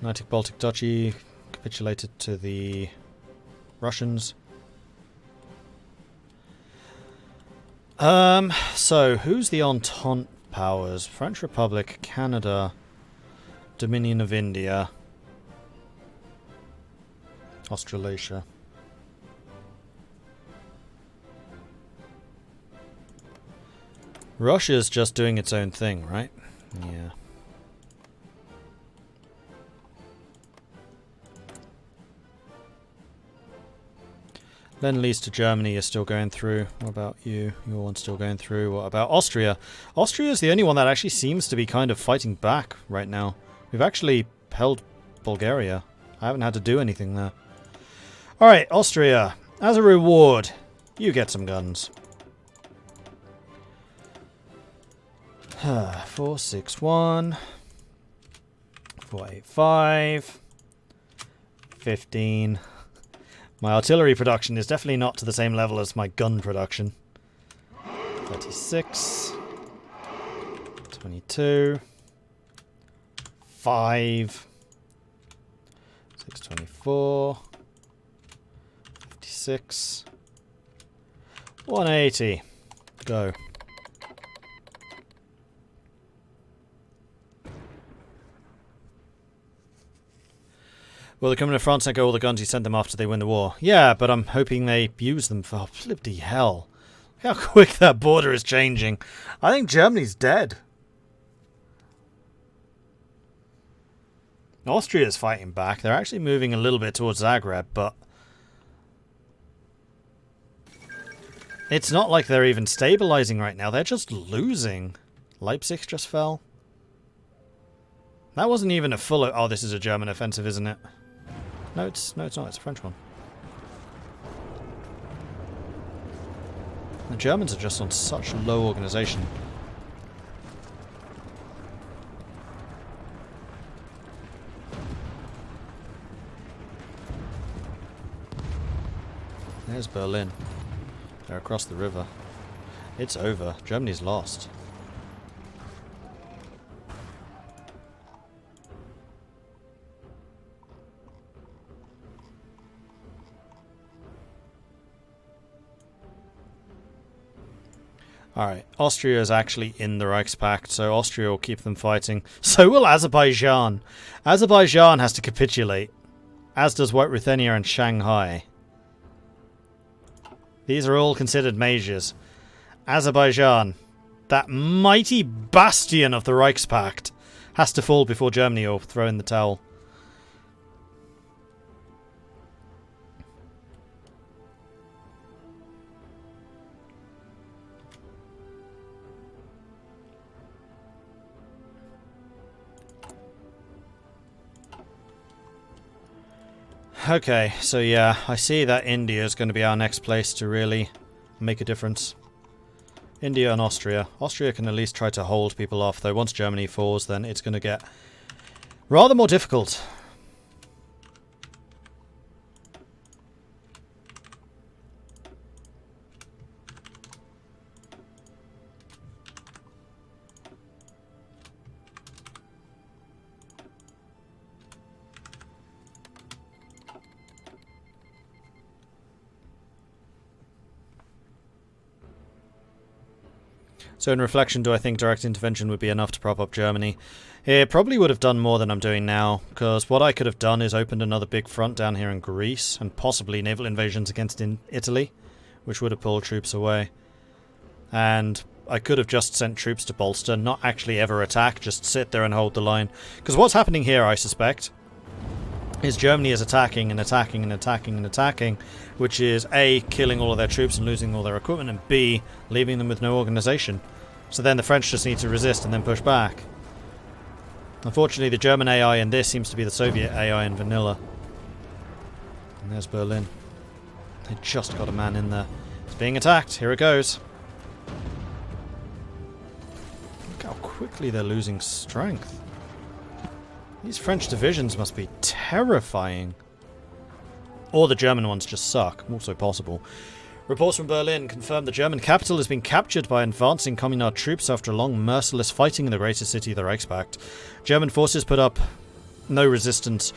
United Baltic Duchy capitulated to the Russians. So who's the Entente powers? French Republic, Canada, Dominion of India, Australasia. Russia's just doing its own thing, right? Yeah. Lend-Lease to Germany is still going through. What about you? Your one's still going through. What about Austria? Austria is the only one that actually seems to be kind of fighting back right now. We've actually held Bulgaria. I haven't had to do anything there. Alright, Austria. As a reward, you get some guns. 461. 485. 15. My artillery production is definitely not to the same level as my gun production. 36. 22. 5. 624. 56. 180. Go. Well, they're coming to France and go all the guns you sent them after they win the war. Yeah, but I'm hoping they use them for... Oh, bloody hell. Look how quick that border is changing. I think Germany's dead. Austria's fighting back. They're actually moving a little bit towards Zagreb, but... It's not like they're even stabilizing right now. They're just losing. Leipzig just fell. That wasn't even a full... Oh, this is a German offensive, isn't it? No, it's not. It's a French one. The Germans are just on such low organization. There's Berlin. They're across the river. It's over. Germany's lost. Alright, Austria is actually in the Reichspakt, so Austria will keep them fighting. So will Azerbaijan. Azerbaijan has to capitulate, as does White Ruthenia and Shanghai. These are all considered majors. Azerbaijan, that mighty bastion of the Reichspakt, has to fall before Germany will throw in the towel. Okay, so yeah, I see that India is going to be our next place to really make a difference. India and Austria. Austria can at least try to hold people off, though once Germany falls, then it's going to get rather more difficult. So in reflection, do I think direct intervention would be enough to prop up Germany? It probably would have done more than I'm doing now, because what I could have done is opened another big front down here in Greece, and possibly naval invasions against Italy, which would have pulled troops away. And I could have just sent troops to bolster, not actually ever attack, just sit there and hold the line. Because what's happening here, I suspect, is Germany is attacking and attacking and attacking and attacking, which is A, killing all of their troops and losing all their equipment, and B, leaving them with no organisation. So then the French just need to resist and then push back. Unfortunately, the German AI in this seems to be the Soviet AI in vanilla. And there's Berlin. They just got a man in there. It's being attacked. Here it goes. Look how quickly they're losing strength. These French divisions must be terrifying. Or the German ones just suck. Also possible. Reports from Berlin confirm the German capital has been captured by advancing Communard troops after a long, merciless fighting in the greatest city of the Reichspakt. German forces put up no resistance,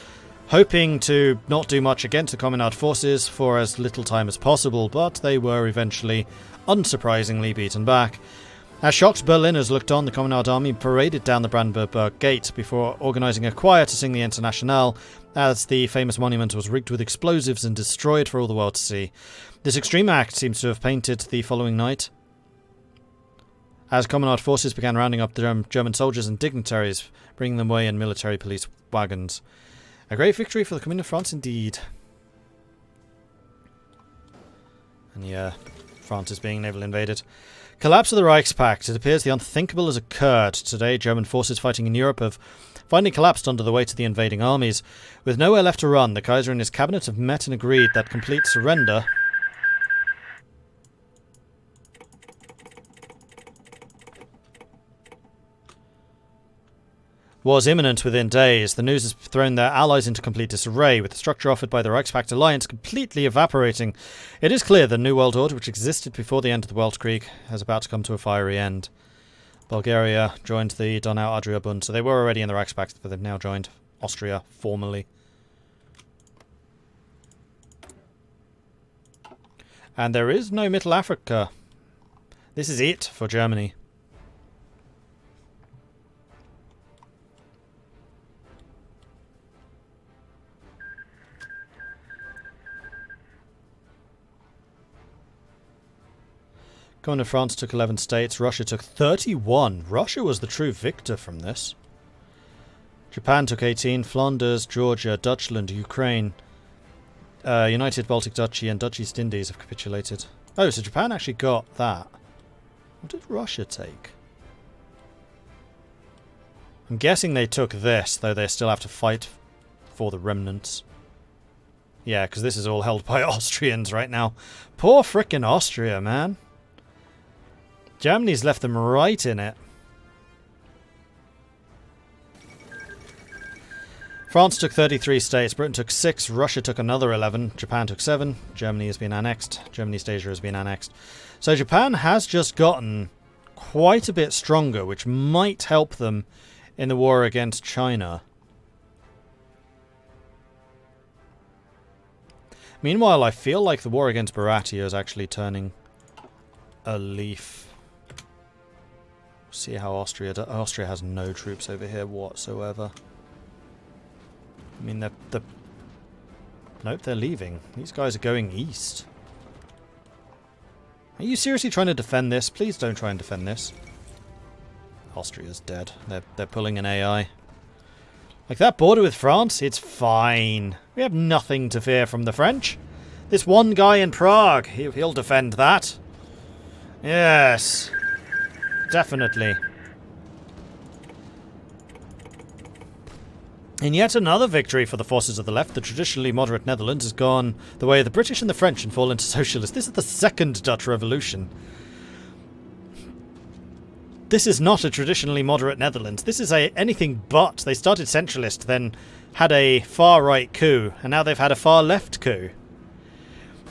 hoping to not do much against the Communard forces for as little time as possible, but they were eventually, unsurprisingly, beaten back. As shocked Berliners looked on, the Communard army paraded down the Brandenburg Gate before organising a choir to sing the Internationale, as the famous monument was rigged with explosives and destroyed for all the world to see. This extreme act seems to have painted the following night, as Communard forces began rounding up the German soldiers and dignitaries, bringing them away in military police wagons. A great victory for the Commune of France indeed. And yeah, France is being naval invaded. Collapse of the Reichspakt. It appears the unthinkable has occurred. Today, German forces fighting in Europe have finally collapsed under the weight of the invading armies. With nowhere left to run, the Kaiser and his cabinet have met and agreed that complete surrender was imminent within days. The news has thrown their allies into complete disarray, with the structure offered by the Reichspakt alliance completely evaporating. It is clear the New World Order, which existed before the end of the Weltkrieg, is about to come to a fiery end. Bulgaria joined the Donau-Adria Bund, so they were already in the Reichspakt, but they've now joined Austria formally. And there is no Middle Africa. This is it for Germany. Going to France took 11 states, Russia took 31. Russia was the true victor from this. Japan took 18, Flanders, Georgia, Dutchland, Ukraine, United Baltic Duchy and Dutch East Indies have capitulated. Oh, so Japan actually got that. What did Russia take? I'm guessing they took this, though they still have to fight for the remnants. Yeah, because this is all held by Austrians right now. Poor frickin' Austria, man. Germany's left them right in it. France took 33 states, Britain took 6, Russia took another 11, Japan took 7, Germany has been annexed, German East Asia has been annexed. So Japan has just gotten quite a bit stronger, which might help them in the war against China. Meanwhile, I feel like the war against Baratia is actually turning a leaf. See how Austria has no troops over here whatsoever. I mean, nope, they're leaving. These guys are going east. Are you seriously trying to defend this? Please don't try and defend this. Austria's dead. They're pulling an AI. Like that border with France, it's fine. We have nothing to fear from the French. This one guy in Prague, he'll defend that. Yes. Definitely. In yet another victory for the forces of the left, the traditionally moderate Netherlands has gone the way of the British and the French and fallen to socialists. This is the second Dutch Revolution. This is not a traditionally moderate Netherlands. This is anything but. They started centralist, then had a far-right coup, and now they've had a far-left coup.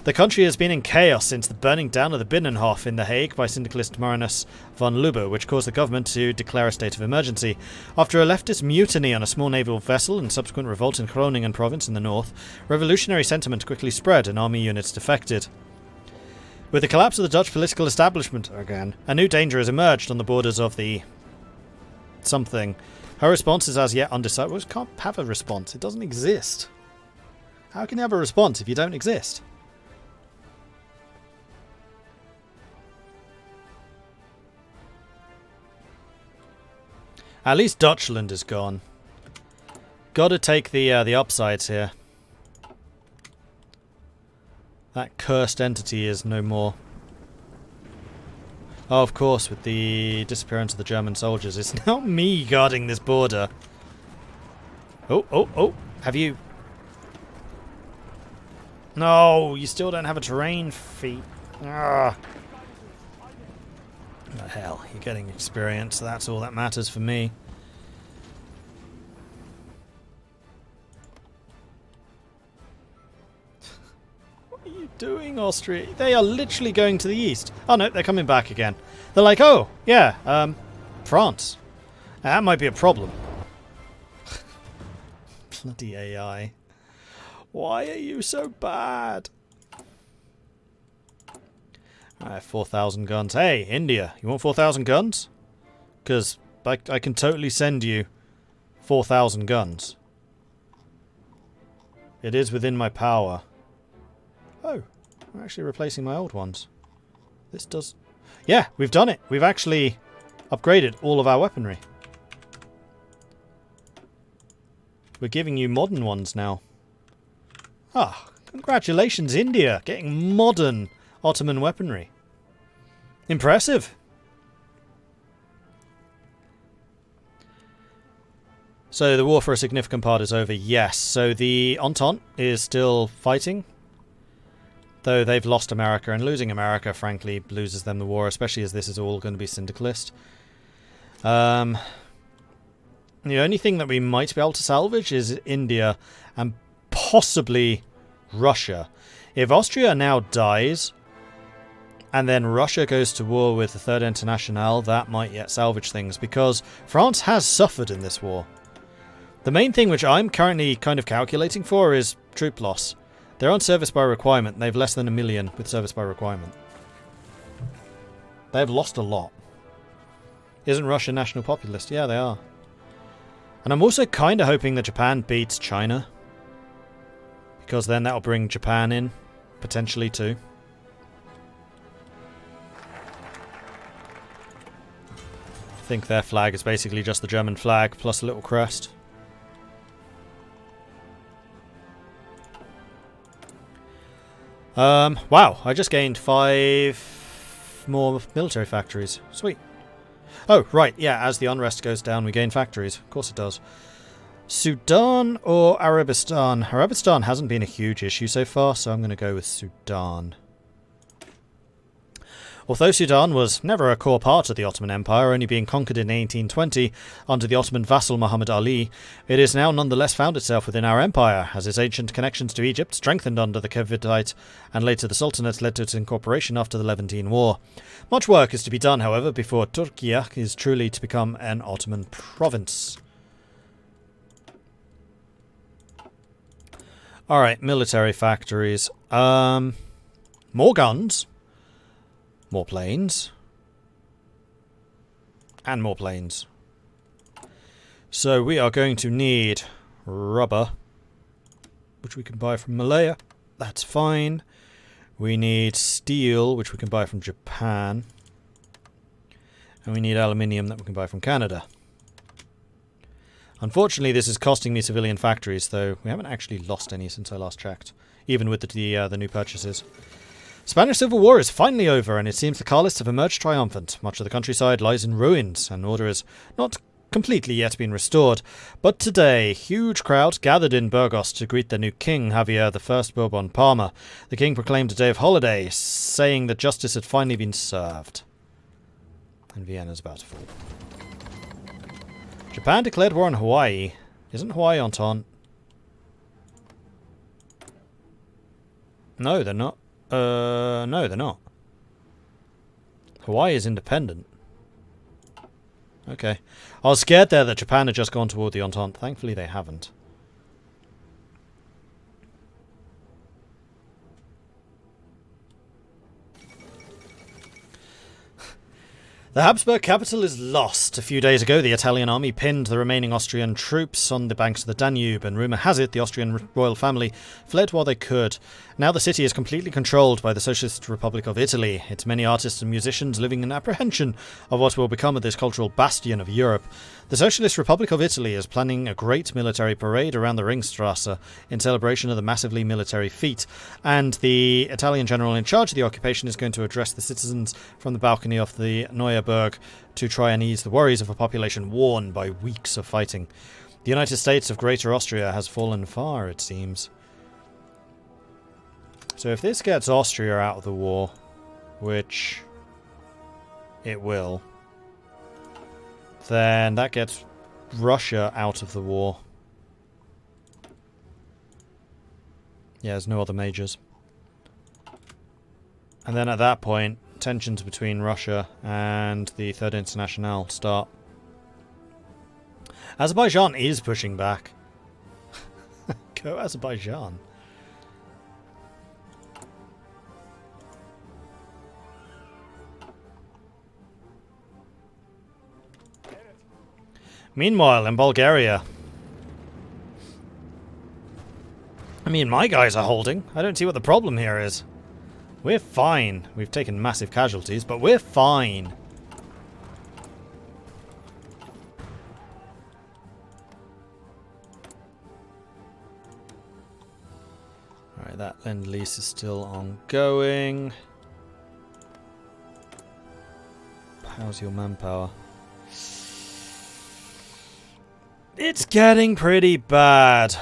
The country has been in chaos since the burning down of the Binnenhof in The Hague by syndicalist Marinus von Lubbe, which caused the government to declare a state of emergency. After a leftist mutiny on a small naval vessel and subsequent revolt in Groningen province in the north, revolutionary sentiment quickly spread and army units defected. With the collapse of the Dutch political establishment again, a new danger has emerged on the borders of the something. Her response is as yet undecided. Well, it can't have a response. It doesn't exist. How can you have a response if you don't exist? At least Dutchland is gone. Gotta take the upsides here. That cursed entity is no more. Oh, of course, with the disappearance of the German soldiers, it's now me guarding this border. Oh, have you... No, you still don't have a terrain feat. Ah. What the hell, you're getting experience, so that's all that matters for me. What are you doing, Austria? They are literally going to the east. Oh no, they're coming back again. They're like, oh, yeah, France. That might be a problem. Bloody AI. Why are you so bad? Alright, 4,000 guns. Hey, India, you want 4,000 guns? Because I can totally send you 4,000 guns. It is within my power. Oh, we're actually replacing my old ones. This does... Yeah, we've done it. We've actually upgraded all of our weaponry. We're giving you modern ones now. Ah, congratulations, India, getting modern Ottoman weaponry. Impressive. So the war for a significant part is over, yes. So the Entente is still fighting. Though they've lost America, and losing America, frankly, loses them the war, especially as this is all going to be syndicalist. The only thing that we might be able to salvage is India and possibly Russia. If Austria now dies, and then Russia goes to war with the Third Internationale, that might yet salvage things, because France has suffered in this war. The main thing which I'm currently kind of calculating for is troop loss. They're on service by requirement, and they have less than 1 million with service by requirement. They have lost a lot. Isn't Russia national populist? Yeah, they are. And I'm also kind of hoping that Japan beats China. Because then that'll bring Japan in, potentially too. I think their flag is basically just the German flag plus a little crest. Wow, I just gained 5 more military factories. Sweet. Oh, right, yeah, as the unrest goes down, we gain factories. Of course it does. Sudan or Arabistan? Arabistan hasn't been a huge issue so far, so I'm going to go with Sudan. Although Sudan was never a core part of the Ottoman Empire, only being conquered in 1820 under the Ottoman vassal Muhammad Ali, it is now nonetheless found itself within our empire, as its ancient connections to Egypt strengthened under the Kevitite and later the Sultanate led to its incorporation after the Levantine War. Much work is to be done, however, before Turkey is truly to become an Ottoman province. Alright, military factories. More guns. More planes. And more planes. So we are going to need rubber, which we can buy from Malaya. That's fine. We need steel, which we can buy from Japan. And we need aluminium that we can buy from Canada. Unfortunately, this is costing me civilian factories, though we haven't actually lost any since I last checked, even with the new purchases. Spanish Civil War is finally over, and it seems the Carlists have emerged triumphant. Much of the countryside lies in ruins, and order has not completely yet been restored. But today, huge crowds gathered in Burgos to greet their new king, Javier I Bourbon Palma. The king proclaimed a day of holiday, saying that justice had finally been served. And Vienna's about to fall. Japan declared war on Hawaii. Isn't Hawaii Entente? No, they're not. No, they're not. Hawaii is independent. Okay. I was scared there that Japan had just gone toward the Entente. Thankfully, they haven't. The Habsburg capital is lost. A few days ago, the Italian army pinned the remaining Austrian troops on the banks of the Danube, and rumour has it the Austrian royal family fled while they could. Now the city is completely controlled by the Socialist Republic of Italy, its many artists and musicians living in apprehension of what will become of this cultural bastion of Europe. The Socialist Republic of Italy is planning a great military parade around the Ringstrasse in celebration of the massively military feat, and the Italian general in charge of the occupation is going to address the citizens from the balcony of the Neuerberg to try and ease the worries of a population worn by weeks of fighting. The United States of Greater Austria has fallen far, it seems. So if this gets Austria out of the war, which it will, then that gets Russia out of the war. Yeah, there's no other majors. And then at that point, tensions between Russia and the Third Internationale start. Azerbaijan is pushing back. Go Azerbaijan. Meanwhile, in Bulgaria... I mean, my guys are holding. I don't see what the problem here is. We're fine. We've taken massive casualties, but we're fine. Alright, that Lend-Lease is still ongoing. How's your manpower? It's getting pretty bad.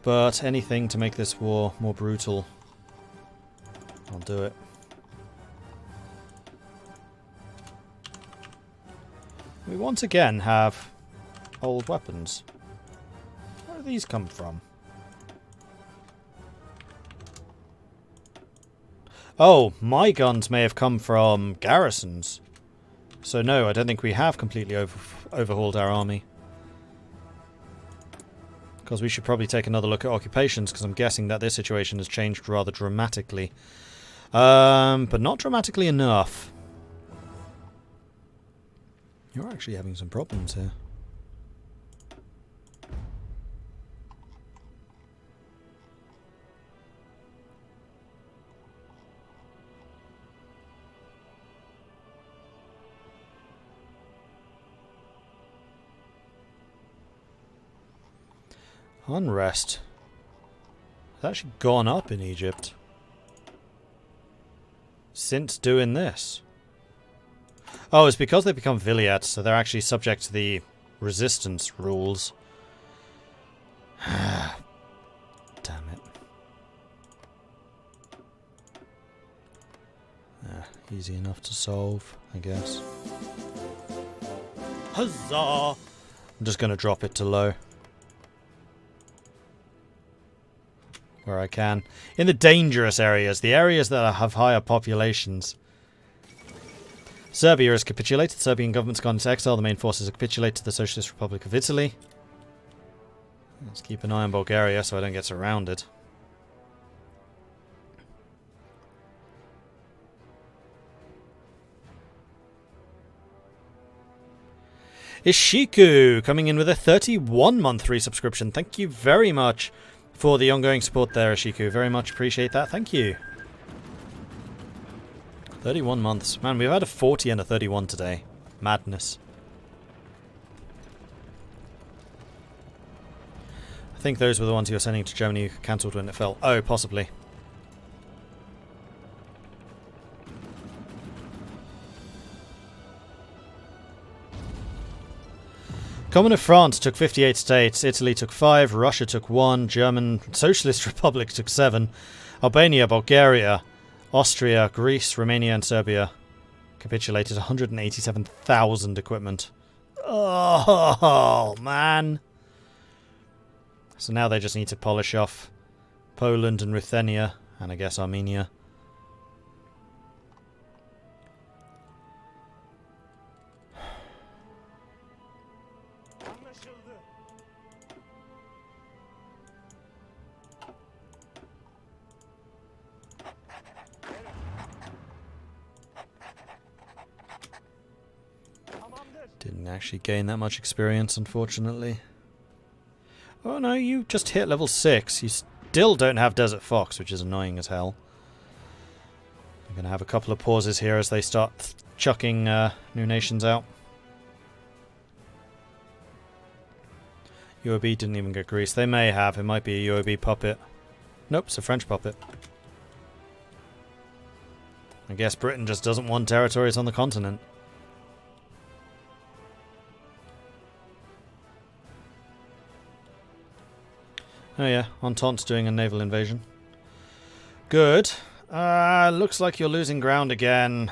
But anything to make this war more brutal, I'll do it. We once again have old weapons. Where do these come from? Oh, my guns may have come from garrisons. So no, I don't think we have completely overhauled our army. Because we should probably take another look at occupations, because I'm guessing that this situation has changed rather dramatically. But not dramatically enough. You're actually having some problems here. Unrest has actually gone up in Egypt since doing this. Oh, it's because they become Vilayets, so they're actually subject to the resistance rules. Damn it. Easy enough to solve, I guess. Huzzah! I'm just going to drop it to low. Where I can. In the dangerous areas, the areas that have higher populations. Serbia has capitulated. The Serbian government's gone into exile. The main forces have capitulated to the Socialist Republic of Italy. Let's keep an eye on Bulgaria so I don't get surrounded. Ishiku coming in with a 31-month resubscription. Thank you very much for the ongoing support there, Ishiku. Very much appreciate that. Thank you. 31 months. Man, we've had a 40 and a 31 today. Madness. I think those were the ones you were sending to Germany who cancelled when it fell. Oh, possibly. Common of France took 58 states, Italy took 5, Russia took 1, German Socialist Republic took 7, Albania, Bulgaria, Austria, Greece, Romania and Serbia capitulated. 187,000 equipment. Oh, man. So now they just need to polish off Poland and Ruthenia, and I guess Armenia. Didn't actually gain that much experience, unfortunately. Oh no, you just hit level 6. You still don't have Desert Fox, which is annoying as hell. I'm going to have a couple of pauses here as they start chucking new nations out. UOB didn't even get Greece. They may have. It might be a UOB puppet. Nope, it's a French puppet. I guess Britain just doesn't want territories on the continent. Oh yeah, Entente's doing a naval invasion. Good. Looks like you're losing ground again.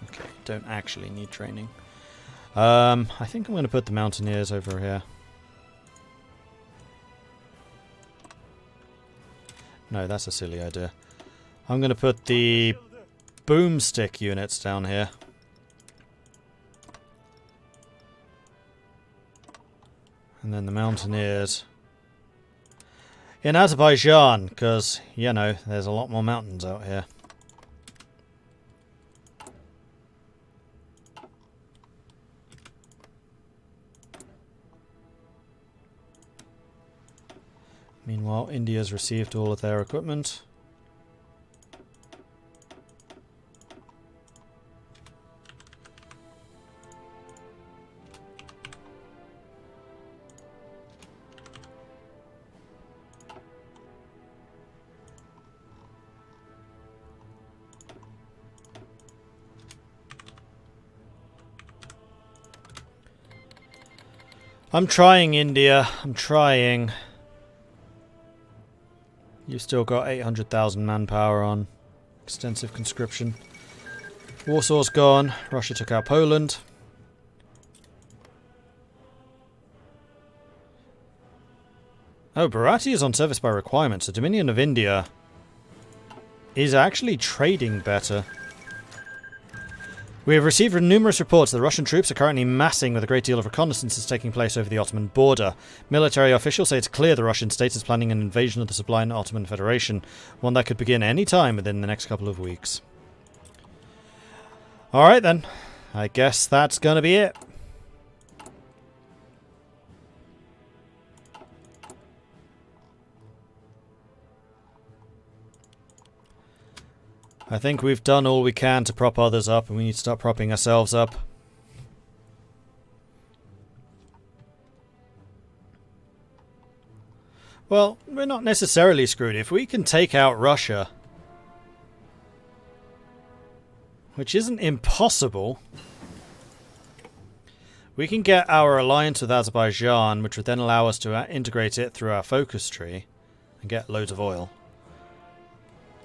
Okay, don't actually need training. I think I'm going to put the Mountaineers over here. No, that's a silly idea. I'm going to put the boomstick units down here. And then the mountaineers in Azerbaijan, because, you know, there's a lot more mountains out here. Meanwhile, India's received all of their equipment. I'm trying, India. I'm trying. You've still got 800,000 manpower on extensive conscription. Warsaw's gone. Russia took out Poland. Oh, Bharati is on service by requirement, so Dominion of India is actually trading better. We have received numerous reports that the Russian troops are currently massing with a great deal of reconnaissances taking place over the Ottoman border. Military officials say it's clear the Russian state is planning an invasion of the sublime Ottoman Federation, one that could begin any time within the next couple of weeks. Alright then, I guess that's gonna be it. I think we've done all we can to prop others up, and we need to start propping ourselves up. Well, we're not necessarily screwed. If we can take out Russia, which isn't impossible, we can get our alliance with Azerbaijan, which would then allow us to integrate it through our focus tree and get loads of oil.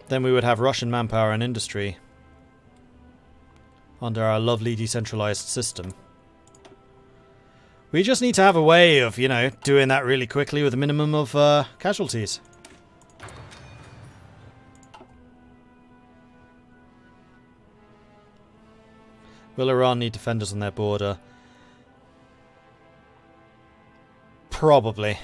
Then we would have Russian manpower and industry under our lovely decentralized system. We just need to have a way of, you know, doing that really quickly with a minimum of casualties. Will Iran need defenders on their border? Probably.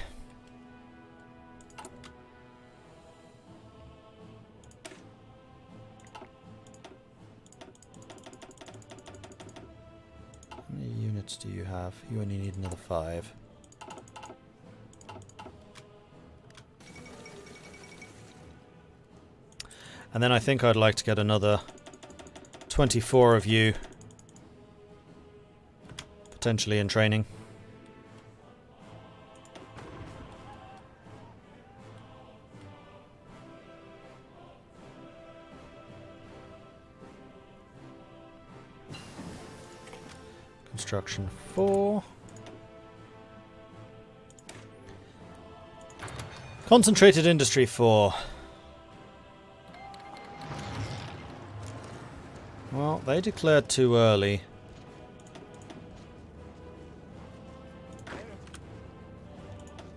How many units do you have? You only need another 5. And then I think I'd like to get another 24 of you potentially in training. Construction 4. Concentrated industry 4. Well, they declared too early.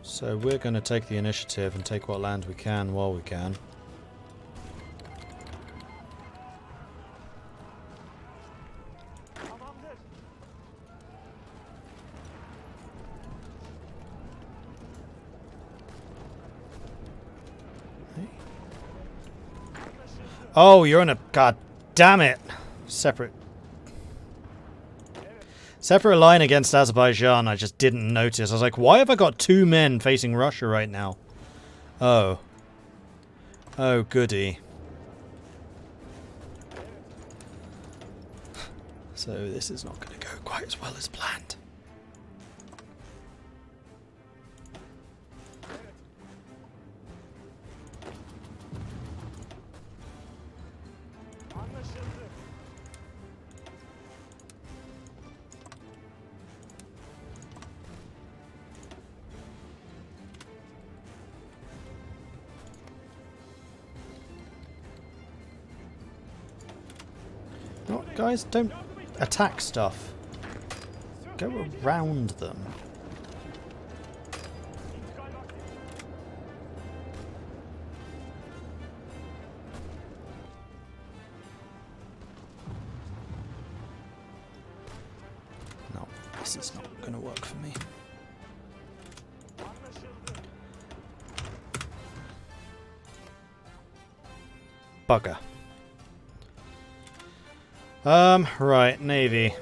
So we're going to take the initiative and take what land we can while we can. Oh, you're in a... God damn it! Separate line against Azerbaijan. I just didn't notice. I was like, why have I got 2 men facing Russia right now? Oh. Oh, goody. So this is not going to go quite as well as planned. What, guys? Don't attack stuff. Go around them. This is not going to work for me. Bugger. Right, Navy.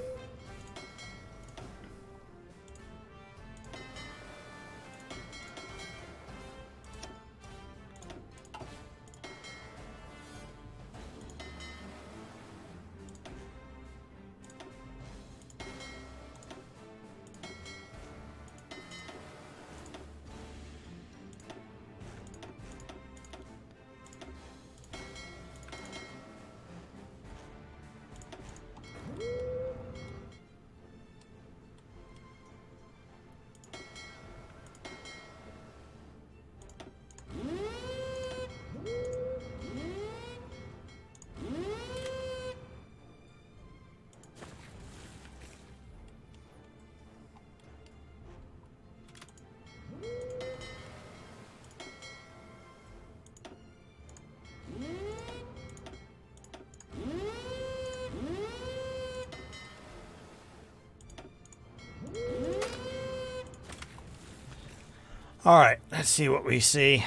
Alright, let's see what we see.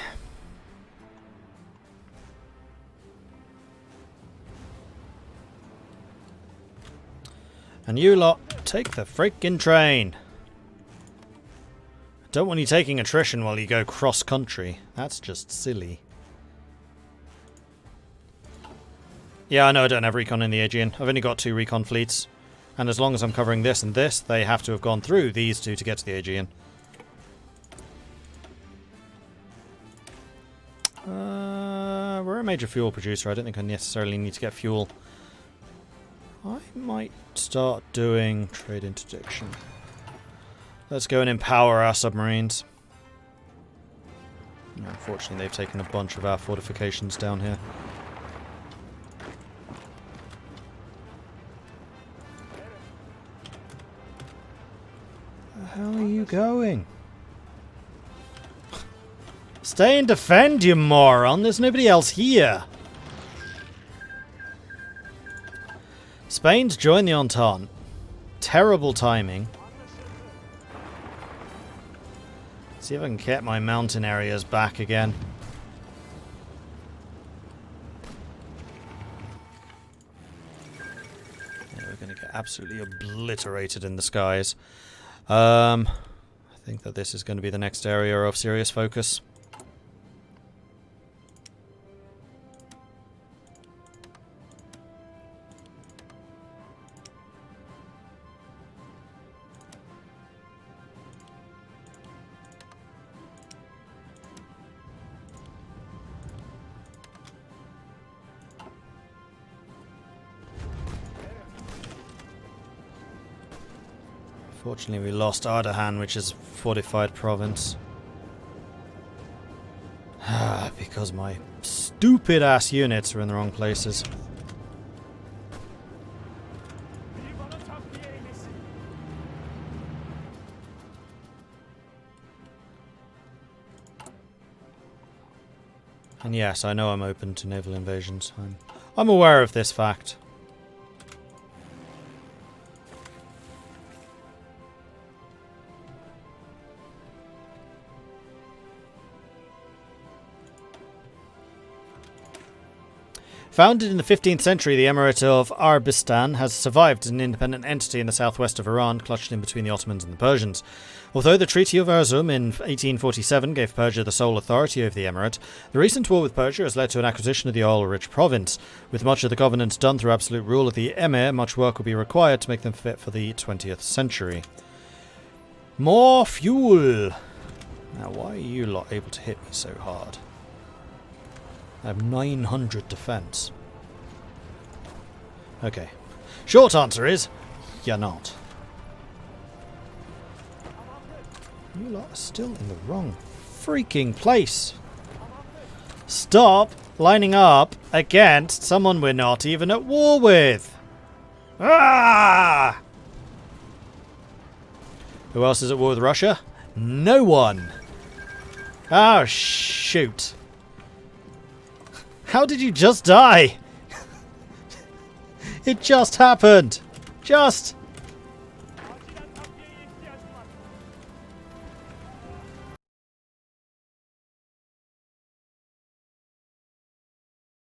And you lot, take the freaking train. Don't want you taking attrition while you go cross-country. That's just silly. Yeah, I know I don't have recon in the Aegean. I've only got 2 recon fleets. And as long as I'm covering this and this, they have to have gone through these 2 to get to the Aegean. We're a major fuel producer. I don't think I necessarily need to get fuel. I might start doing trade interdiction. Let's go and empower our submarines. Unfortunately, they've taken a bunch of our fortifications down here. Where the hell are you going? Stay and defend, you moron! There's nobody else here! Spain's joined the Entente. Terrible timing. See if I can get my mountain areas back again. Yeah, we're going to get absolutely obliterated in the skies. I think that this is going to be the next area of serious focus. Fortunately, we lost Ardahan, which is a fortified province. Because my stupid ass units are in the wrong places. And yes, I know I'm open to naval invasions. I'm aware of this fact. Founded in the 15th century, the Emirate of Arbistan has survived as an independent entity in the southwest of Iran, clutched in between the Ottomans and the Persians. Although the Treaty of Erzurum in 1847 gave Persia the sole authority over the Emirate, the recent war with Persia has led to an acquisition of the oil-rich province. With much of the governance done through absolute rule of the Emir, much work will be required to make them fit for the 20th century. More fuel! Now, why are you lot able to hit me so hard? I have 900 defense. Okay. Short answer is, you're not. You lot are still in the wrong freaking place. Stop lining up against someone we're not even at war with. Ah! Who else is at war with Russia? No one. Oh, shoot. How did you just die? It just happened. Just